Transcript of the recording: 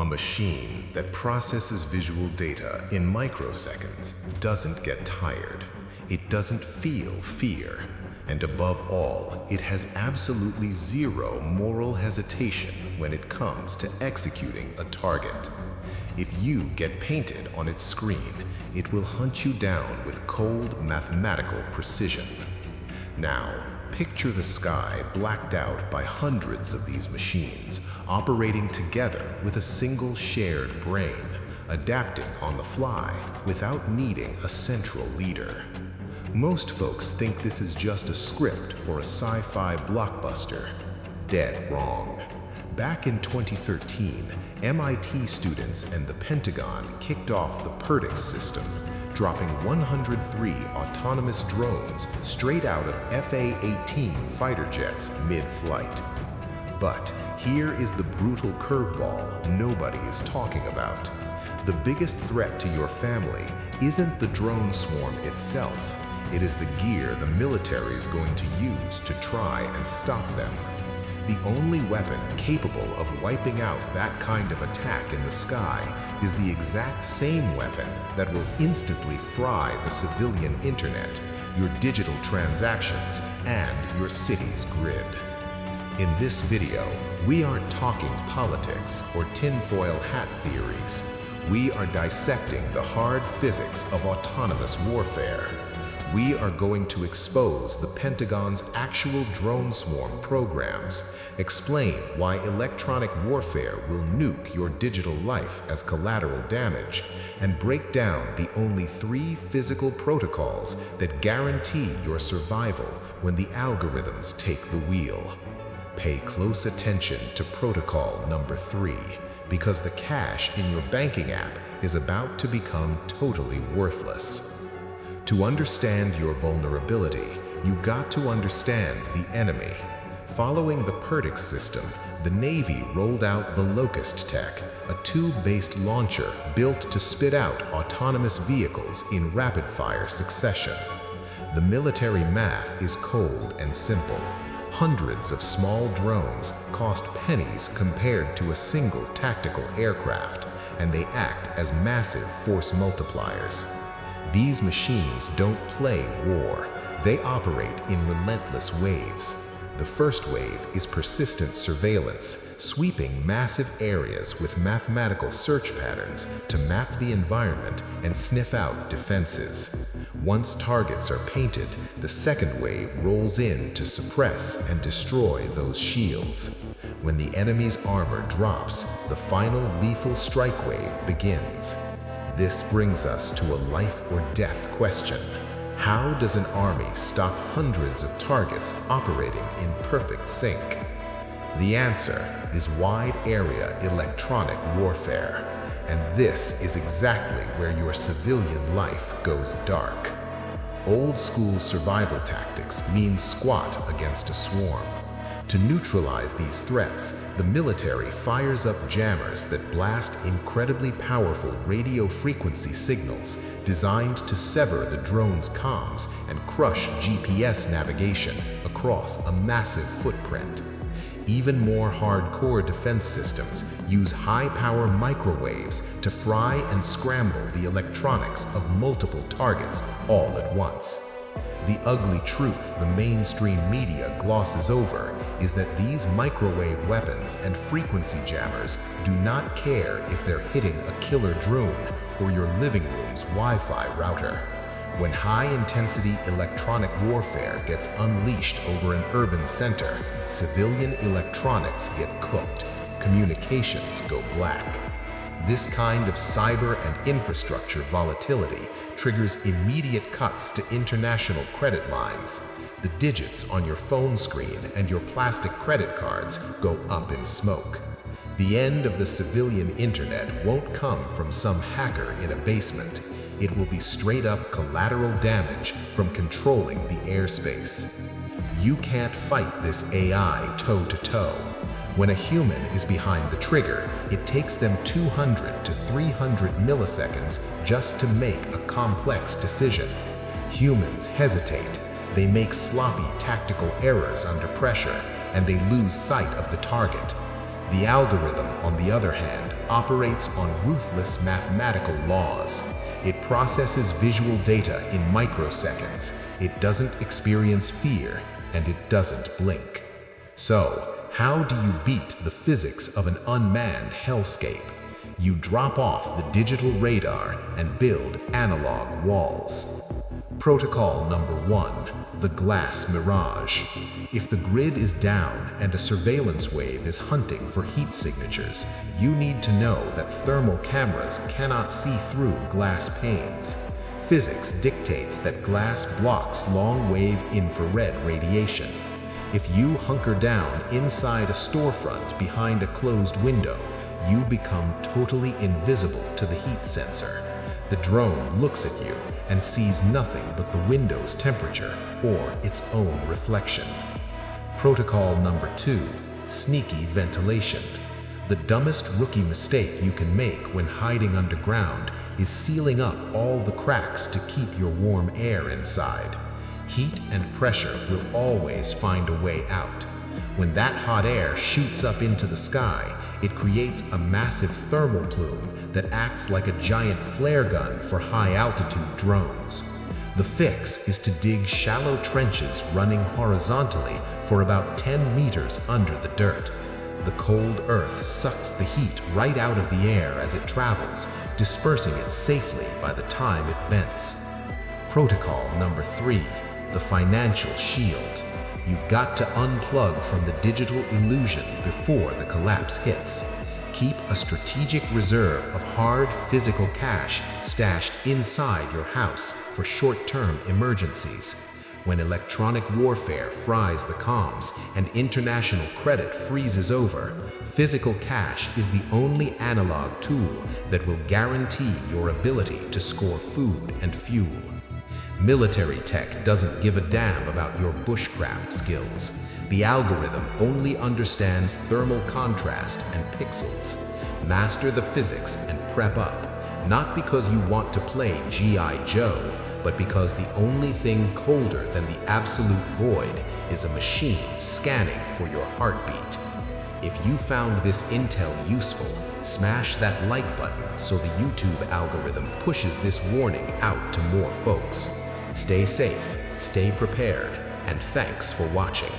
A machine that processes visual data in microseconds doesn't get tired. It doesn't feel fear. And above all, it has absolutely zero moral hesitation when it comes to executing a target. If you get painted on its screen, it will hunt you down with cold mathematical precision. Now, picture the sky blacked out by hundreds of these machines, operating together with a single shared brain, adapting on the fly without needing a central leader. Most folks think this is just a script for a sci-fi blockbuster. Dead wrong. Back in 2013, MIT students and the Pentagon kicked off the Perdix system, dropping 103 autonomous drones straight out of FA-18 fighter jets mid-flight. But here is the brutal curveball nobody is talking about. The biggest threat to your family isn't the drone swarm itself. It is the gear the military is going to use to try and stop them. The only weapon capable of wiping out that kind of attack in the sky is the exact same weapon that will instantly fry the civilian internet, your digital transactions, and your city's grid. In this video, we aren't talking politics or tinfoil hat theories. We are dissecting the hard physics of autonomous warfare. We are going to expose the Pentagon's actual drone swarm programs, explain why electronic warfare will nuke your digital life as collateral damage, and break down the only 3 physical protocols that guarantee your survival when the algorithms take the wheel. Pay close attention to protocol number 3, because the cash in your banking app is about to become totally worthless. To understand your vulnerability, you got to understand the enemy. Following the Perdix system, the Navy rolled out the LOCUST tech, a tube-based launcher built to spit out autonomous vehicles in rapid-fire succession. The military math is cold and simple. Hundreds of small drones cost pennies compared to a single tactical aircraft, and they act as massive force multipliers. These machines don't play war. They operate in relentless waves. The first wave is persistent surveillance, sweeping massive areas with mathematical search patterns to map the environment and sniff out defenses. Once targets are painted, the second wave rolls in to suppress and destroy those shields. When the enemy's armor drops, the final lethal strike wave begins. This brings us to a life or death question. How does an army stop hundreds of targets operating in perfect sync? The answer is wide area electronic warfare. And this is exactly where your civilian life goes dark. Old school survival tactics mean squat against a swarm. To neutralize these threats, the military fires up jammers that blast incredibly powerful radio frequency signals designed to sever the drone's comms and crush GPS navigation across a massive footprint. Even more hardcore defense systems use high-power microwaves to fry and scramble the electronics of multiple targets all at once. The ugly truth the mainstream media glosses over is that these microwave weapons and frequency jammers do not care if they're hitting a killer drone or your living room's Wi-Fi router. When high-intensity electronic warfare gets unleashed over an urban center, civilian electronics get cooked, communications go black. This kind of cyber and infrastructure volatility triggers immediate cuts to international credit lines. The digits on your phone screen and your plastic credit cards go up in smoke. The end of the civilian internet won't come from some hacker in a basement. It will be straight-up collateral damage from controlling the airspace. You can't fight this AI toe-to-toe. When a human is behind the trigger, it takes them 200 to 300 milliseconds just to make a complex decision. Humans hesitate. They make sloppy tactical errors under pressure, and they lose sight of the target. The algorithm, on the other hand, operates on ruthless mathematical laws. It processes visual data in microseconds. It doesn't experience fear, and it doesn't blink. So, how do you beat the physics of an unmanned hellscape? You drop off the digital radar and build analog walls. Protocol number 1, the glass mirage. If the grid is down and a surveillance wave is hunting for heat signatures, you need to know that thermal cameras cannot see through glass panes. Physics dictates that glass blocks long-wave infrared radiation. If you hunker down inside a storefront behind a closed window, you become totally invisible to the heat sensor. The drone looks at you and sees nothing but the window's temperature or its own reflection. Protocol number 2, sneaky ventilation. The dumbest rookie mistake you can make when hiding underground is sealing up all the cracks to keep your warm air inside. Heat and pressure will always find a way out. When that hot air shoots up into the sky, it creates a massive thermal plume that acts like a giant flare gun for high-altitude drones. The fix is to dig shallow trenches running horizontally for about 10 meters under the dirt. The cold earth sucks the heat right out of the air as it travels, dispersing it safely by the time it vents. Protocol number 3, the financial shield. You've got to unplug from the digital illusion before the collapse hits. Keep a strategic reserve of hard physical cash stashed inside your house for short-term emergencies. When electronic warfare fries the comms and international credit freezes over, physical cash is the only analog tool that will guarantee your ability to score food and fuel. Military tech doesn't give a damn about your bushcraft skills. The algorithm only understands thermal contrast and pixels. Master the physics and prep up, not because you want to play G.I. Joe, but because the only thing colder than the absolute void is a machine scanning for your heartbeat. If you found this intel useful, smash that like button so the YouTube algorithm pushes this warning out to more folks. Stay safe, stay prepared, and thanks for watching.